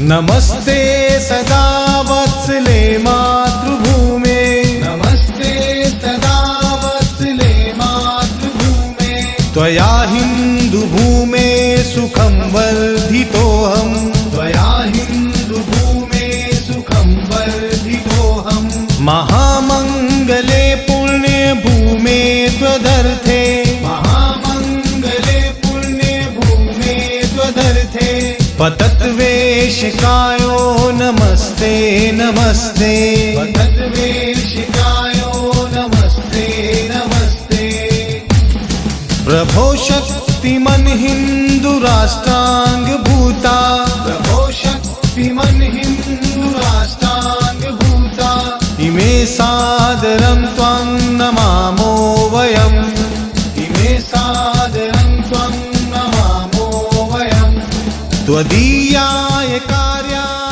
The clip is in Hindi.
नमस्ते सदा वत्सले मातृभूमे, नमस्ते सदा वत्सले मातृभूमे, त्वया हिन्दुभूमे सुखं वर्धितोऽहम्, त्वया हिन्दुभूमे सुखं वर्धितोऽहम्, महामङ्गले पुण्यभूमे त्वदर्थे, महामङ्गले पुण्यभूमे त्वदर्थे, पतत्वेशिकायो नमस्ते नमस्ते, पतत्वेशिकायो नमस्ते नमस्ते, प्रभो शक्तिमन् हिन्दुराष्ट्राङ्गभूता, प्रभो शक्तिमन् हिन्दुराष्ट्राङ्गभूता, इमे सादरं त्वां नमामो वयम्, इमे सादरं त्वं नमामो वयम्, त्वदीयाय कार्याय